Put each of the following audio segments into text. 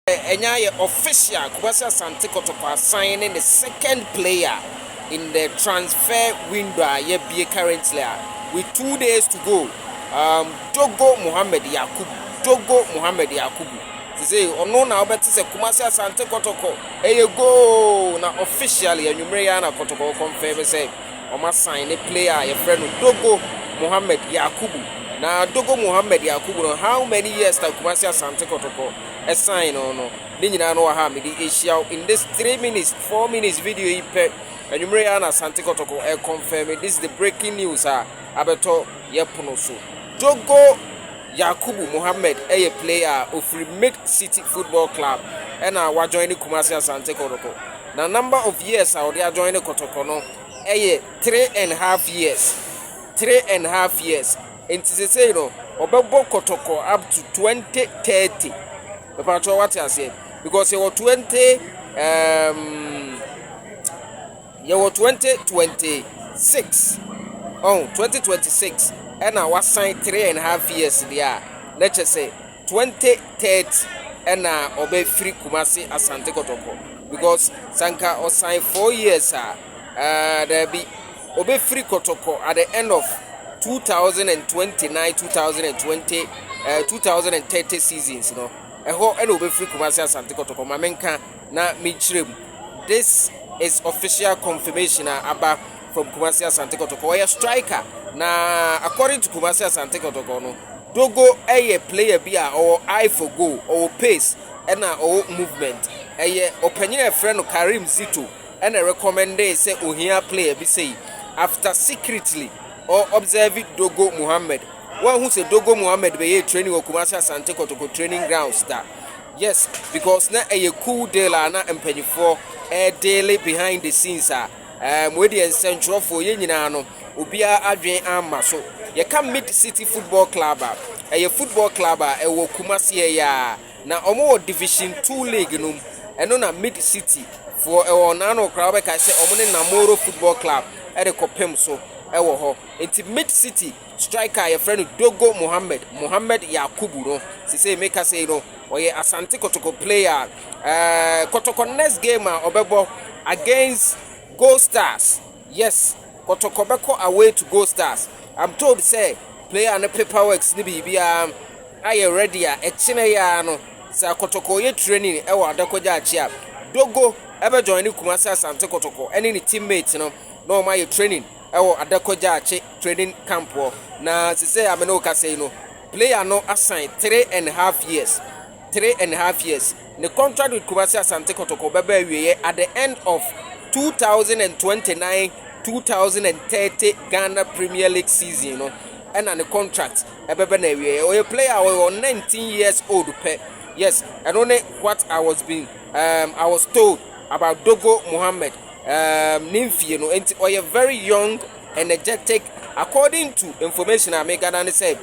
Enyaye official Kumasi Asante Kotoko signing the second player in the transfer window ye currently with 2 days to go. Dogo Muhammad Yakubu. Say ono na obeti se Kumasi Asante Kotoko go na officially enumere na Kotoko confirm say o ma sign a player your friend Dogo Muhammad Yakubu. Na Dogo Muhammad Yakubu, how many years that Kumasi Asante Kotoko a sign or no? Nina no ha me the in this 3 minutes, 4 minutes video ipe and you may Asante Kotoko confirm it. This is the breaking news abeto yepono so. Dogo Yakubu Muhammad a player of Midcity Football Club and wa joining Kumasi Asante Kotoko. Now number of years they are joining Kotoko no 3.5 years. 3.5 years. And to say no, Obebo Kotoko up to 2030. But what I say, because you were 2026. Oh, 2026. And I was signed 3.5 years there. Let's just say 2030. And I obey free Kumasi Asante Kotoko. Because Sanka was signed 4 years. There be obey free Kotoko at the end of 2029, 2020, 2030 seasons, you know. And will be free Kumasi Asante Kotoko. Mamenka na michrim. This is official confirmation about from Kumasi Asante Kotoko. A striker. Na according to Kumasi Asante Kotoko, no, Dogo a player be or eye for goal or pace and or movement. A opinion friend of Karim Zito and a recommendation say Ohia player be say after secretly or observe it Dogo Muhammad. One who said Dogo Muhammad be training or Kumasi Asante Kotoko training ground star. Yes, because na a cool day la na empenny for a daily behind the scenes with the central for Yenino Ubia Adrian Amaso. You can Midcity Football Club a football club a wo Kumasi ya na omo Division 2 league num and on a Midcity for a nano crowd I say omone Namoro Football Club at a Kopem so ewo ho enti Midcity striker your friend Dogo Muhammad Yakubu no say make us say no oye Asante Kotoko player Kotoko next game obebo against Gold Stars. Yes, Kotoko beko away to Gold Stars. I'm told say player and paperwork ni bibia aye ready a chine ya no sa Kotoko ye training ewo adakoja achia Dogo ebe join Kumasi Asante Kotoko any teammate no my training ewo adakoja achi training camp na say ameno ka say no player no assign 3.5 years. 3.5 years. The contract with Kumasi Asante Kotoko bebe wiye at the end of 2029-2030 Ghana Premier League season, you know. And the contract bebe na wiye. Or a player was 19 years old. Yes, and only what I was told about Dogo Muhammad Nimfi, you know, or a very young, energetic. According to information I make, and say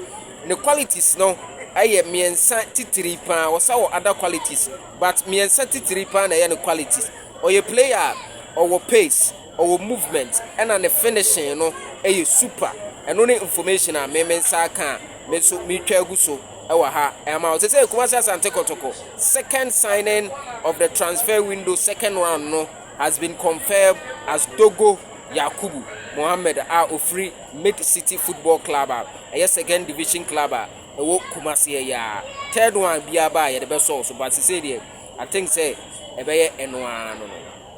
the qualities no. Aye miensa titiri pa wasa other qualities but miensa titiri pa na the qualities or a player or pace or movement and the finishing you know super and only information I mensa kan me so me twagu so ewa ha am I say Kumasi Asante Kotoko second signing of the transfer window second round no has been confirmed as Dogo Yakubu Muhammad ofri Midcity Football Club a second division club ewo Kumasi ya third one bia ba ye the best so but say there I think say ebe ye eno no